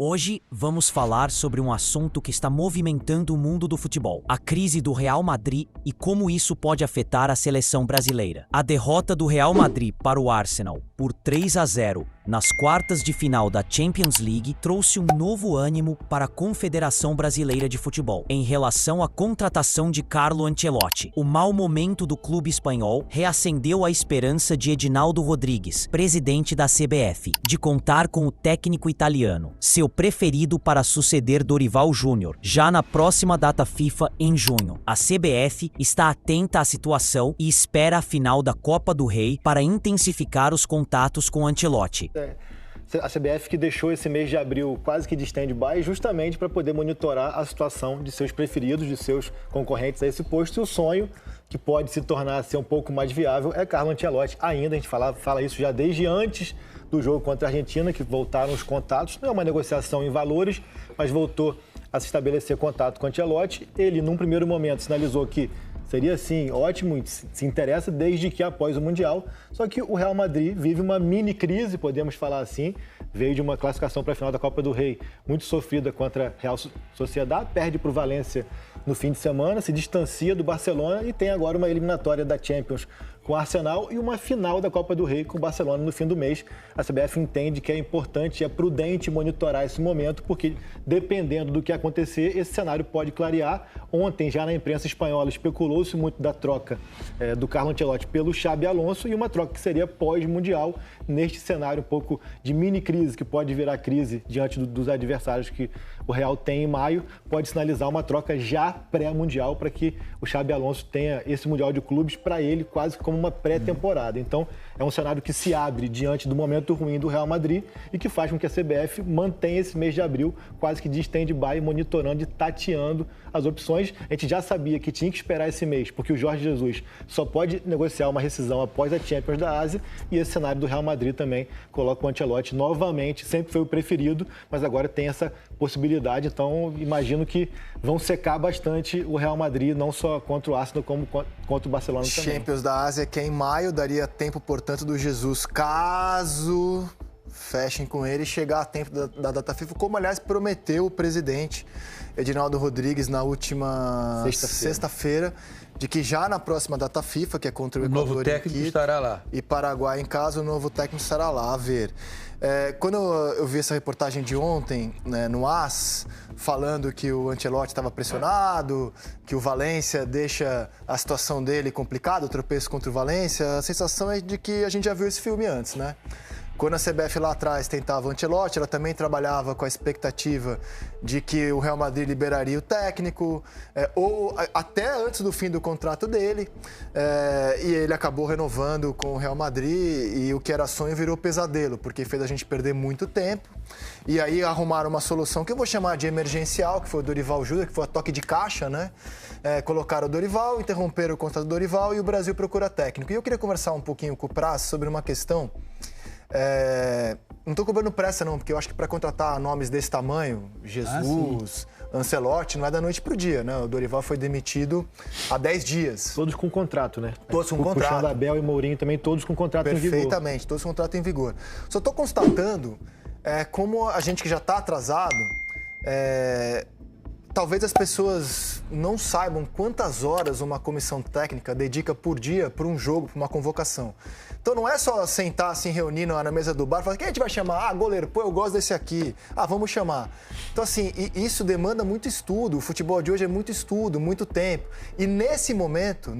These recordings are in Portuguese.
Hoje vamos falar sobre um assunto que está movimentando o mundo do futebol: a crise do Real Madrid e como isso pode afetar a seleção brasileira. A derrota do Real Madrid para o Arsenal por 3-0 nas quartas de final da Champions League trouxe um novo ânimo para a Confederação Brasileira de Futebol em relação à contratação de Carlo Ancelotti. O mau momento do clube espanhol reacendeu a esperança de Edinaldo Rodrigues, presidente da CBF, de contar com o técnico italiano, seu preferido para suceder Dorival Júnior, já na próxima data FIFA em junho. A CBF está atenta à situação e espera a final da Copa do Rei para intensificar os contatos com Ancelotti. A CBF que deixou esse mês de abril quase que de stand-by justamente para poder monitorar a situação de seus preferidos, de seus concorrentes a esse posto. E o sonho, que pode se tornar ser um pouco mais viável, é Carlo Ancelotti. Ainda, a gente fala isso já desde antes do jogo contra a Argentina, que voltaram os contatos. Não é uma negociação em valores, mas voltou a se estabelecer contato com o Ancelotti. Ele, num primeiro momento, sinalizou que seria, sim, ótimo, se interessa desde que após o Mundial. Só que o Real Madrid vive uma mini crise, podemos falar assim. Veio de uma classificação para a final da Copa do Rei muito sofrida contra a Real Sociedad, perde para o Valência no fim de semana, se distancia do Barcelona e tem agora uma eliminatória da Champions com o Arsenal e uma final da Copa do Rei com o Barcelona no fim do mês. A CBF entende que é importante e é prudente monitorar esse momento, porque dependendo do que acontecer, esse cenário pode clarear. Ontem, já na imprensa espanhola, especulou-se muito da troca do Carlo Ancelotti pelo Xabi Alonso e uma troca que seria pós-mundial, neste cenário um pouco de mini-crise, que pode virar crise diante dos adversários que o Real tem em maio, pode sinalizar uma troca já pré-mundial para que o Xabi Alonso tenha esse Mundial de Clubes para ele quase como uma pré-temporada. Então, é um cenário que se abre diante do momento ruim do Real Madrid e que faz com que a CBF mantenha esse mês de abril quase que de stand-by, monitorando e tateando as opções. A gente já sabia que tinha que esperar esse mês, porque o Jorge Jesus só pode negociar uma rescisão após a Champions da Ásia, e esse cenário do Real Madrid também coloca o Ancelotti novamente, sempre foi o preferido, mas agora tem essa possibilidade. Então, imagino que vão secar bastante o Real Madrid, não só contra o Arsenal, como contra o Barcelona também. Champions da Ásia, que é em maio, daria tempo, portanto, do Jesus, caso fechem com ele, chegar a tempo da data FIFA, como, aliás, prometeu o presidente Edinaldo Rodrigues na última sexta-feira, de que já na próxima data FIFA, que é contra o Equador, novo técnico estará lá. E Paraguai em casa, o novo técnico estará lá, a ver. Quando eu vi essa reportagem de ontem, né, no AS, falando que o Ancelotti estava pressionado, que o Valência deixa a situação dele complicada, o tropeço contra o Valência, a sensação é de que a gente já viu esse filme antes, né? Quando a CBF lá atrás tentava o Ancelotti, ela também trabalhava com a expectativa de que o Real Madrid liberaria o técnico, ou até antes do fim do contrato dele, e ele acabou renovando com o Real Madrid, e o que era sonho virou pesadelo, porque fez a gente perder muito tempo. E aí arrumaram uma solução que eu vou chamar de emergencial, que foi o Dorival Júnior, que foi a toque de caixa, né? Colocaram o Dorival, interromperam o contrato do Dorival e o Brasil procura técnico. E eu queria conversar um pouquinho com o Praz sobre uma questão. Não estou cobrando pressa não, porque eu acho que para contratar nomes desse tamanho, Jesus, Ancelotti, não é da noite para o dia, né? O Dorival foi demitido há 10 dias. Todos com contrato, né? Todos com contrato. Puxando Abel e Mourinho também, todos com contrato em vigor. Perfeitamente, todos com contrato em vigor. Só estou constatando como a gente que já está atrasado, talvez as pessoas não saibam quantas horas uma comissão técnica dedica por dia para um jogo, para uma convocação. Então não é só sentar, se reunir na mesa do bar e falar: quem a gente vai chamar? Goleiro, pô, eu gosto desse aqui. Vamos chamar. Então, assim, isso demanda muito estudo. O futebol de hoje é muito estudo, muito tempo. E nesse momento,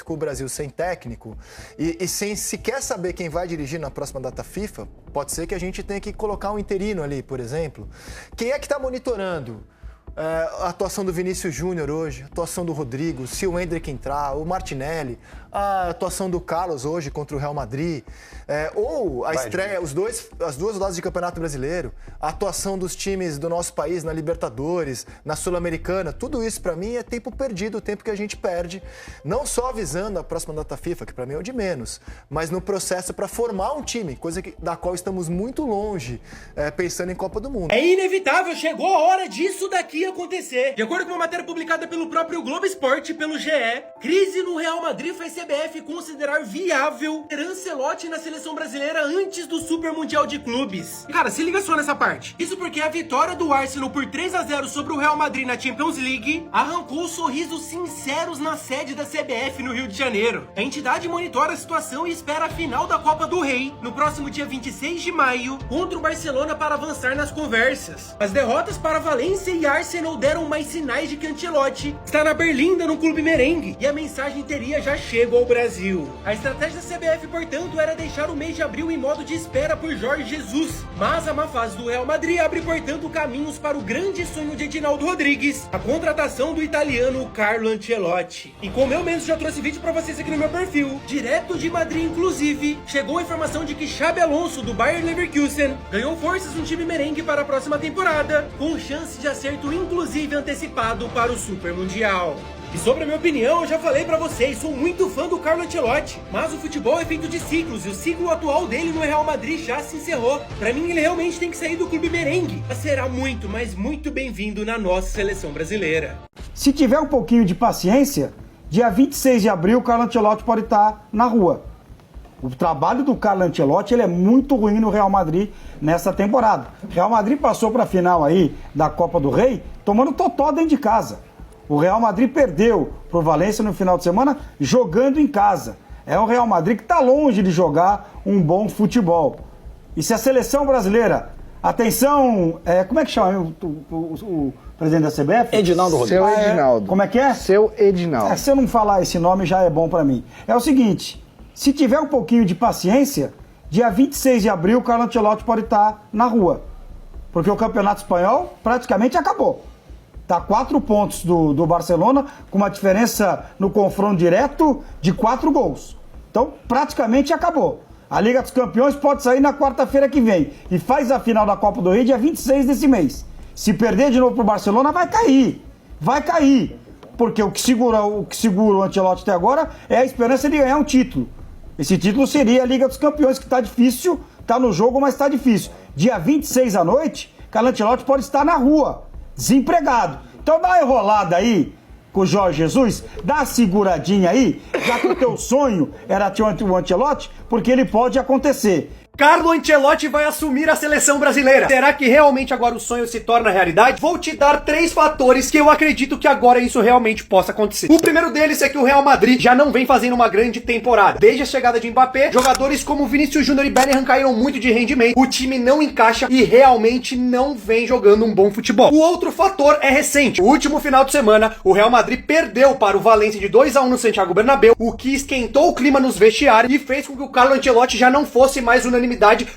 com o Brasil sem técnico e sem sequer saber quem vai dirigir na próxima data FIFA, pode ser que a gente tenha que colocar um interino ali, por exemplo. Quem é que está monitorando a atuação do Vinícius Júnior hoje, a atuação do Rodrigo, se o Endrick entrar, o Martinelli, a atuação do Carlos hoje contra o Real Madrid, ou a estreia, as duas rodadas de Campeonato Brasileiro, a atuação dos times do nosso país na Libertadores, na Sul-Americana, tudo isso para mim é tempo perdido, o tempo que a gente perde, não só visando a próxima data FIFA, que para mim é o de menos, mas no processo para formar um time, coisa da qual estamos muito longe, pensando em Copa do Mundo. É inevitável, chegou a hora disso daqui ia acontecer. De acordo com uma matéria publicada pelo próprio Globo Esporte e pelo GE, crise no Real Madrid faz CBF considerar viável ter Ancelotti na seleção brasileira antes do Super Mundial de Clubes. Cara, se liga só nessa parte. Isso porque a vitória do Arsenal por 3-0 sobre o Real Madrid na Champions League arrancou sorrisos sinceros na sede da CBF no Rio de Janeiro. A entidade monitora a situação e espera a final da Copa do Rei no próximo dia 26 de maio contra o Barcelona para avançar nas conversas. As derrotas para Valência e Arsenal deram mais sinais de que Ancelotti está na berlinda no clube merengue e a mensagem teria já chego ao Brasil. A estratégia da CBF, portanto, era deixar o mês de abril em modo de espera por Jorge Jesus, mas a má fase do Real Madrid abre, portanto, caminhos para o grande sonho de Edinaldo Rodrigues, a contratação do italiano Carlo Ancelotti. E como eu mesmo já trouxe vídeo para vocês aqui no meu perfil, direto de Madrid inclusive, chegou a informação de que Xabi Alonso do Bayer Leverkusen ganhou forças no time merengue para a próxima temporada, com chance de acerto inclusive antecipado para o Super Mundial. E sobre a minha opinião, eu já falei pra vocês, sou muito fã do Carlo Ancelotti, mas o futebol é feito de ciclos e o ciclo atual dele no Real Madrid já se encerrou. Pra mim, ele realmente tem que sair do clube merengue, mas será muito, mas muito bem-vindo na nossa seleção brasileira. Se tiver um pouquinho de paciência, dia 26 de abril o Carlo Ancelotti pode estar na rua. O trabalho do Carlo Ancelotti ele é muito ruim no Real Madrid nessa temporada. O Real Madrid passou para a final aí da Copa do Rei tomando totó dentro de casa. O Real Madrid perdeu para o Valência no final de semana jogando em casa. É um Real Madrid que está longe de jogar um bom futebol. E se a seleção brasileira... Atenção, como é que chama o presidente da CBF? Edinaldo Rodrigues. Seu Edinaldo. Como é que é? Seu Edinaldo. Se eu não falar esse nome já é bom para mim. É o seguinte, se tiver um pouquinho de paciência, dia 26 de abril o Carlo Ancelotti pode estar na rua. Porque o Campeonato Espanhol praticamente acabou. Está 4 pontos do Barcelona, com uma diferença no confronto direto de 4 gols. Então, praticamente acabou. A Liga dos Campeões pode sair na quarta-feira que vem e faz a final da Copa do Rei dia 26 desse mês. Se perder de novo para o Barcelona, vai cair. Vai cair. Porque o que segura o Ancelotti até agora é a esperança de ganhar um título. Esse título seria a Liga dos Campeões, que está difícil, está no jogo, mas está difícil. Dia 26 à noite, Carlo Ancelotti pode estar na rua, desempregado. Então dá uma enrolada aí com o Jorge Jesus, dá uma seguradinha aí, já que o teu sonho era ter o Ancelotti, porque ele pode acontecer. Carlo Ancelotti vai assumir a seleção brasileira. Será que realmente agora o sonho se torna realidade? Vou te dar 3 fatores que eu acredito que agora isso realmente possa acontecer. O primeiro deles é que o Real Madrid já não vem fazendo uma grande temporada. Desde a chegada de Mbappé, jogadores como Vinícius Júnior e Bellingham caíram muito de rendimento. O time não encaixa e realmente não vem jogando um bom futebol. O outro fator é recente. O último final de semana, o Real Madrid perdeu para o Valência de 2-1 no Santiago Bernabéu, o que esquentou o clima nos vestiários e fez com que o Carlo Ancelotti já não fosse mais unanimidade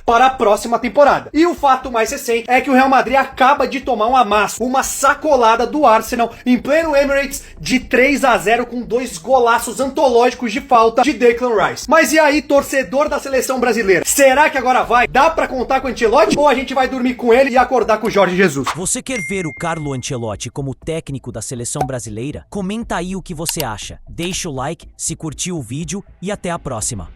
para a próxima temporada. E o fato mais recente é que o Real Madrid acaba de tomar um amasso, uma sacolada do Arsenal em pleno Emirates de 3-0 com 2 golaços antológicos de falta de Declan Rice. Mas e aí, torcedor da seleção brasileira? Será que agora vai? Dá pra contar com o Ancelotti ou a gente vai dormir com ele e acordar com o Jorge Jesus? Você quer ver o Carlo Ancelotti como técnico da seleção brasileira? Comenta aí o que você acha. Deixa o like se curtiu o vídeo e até a próxima.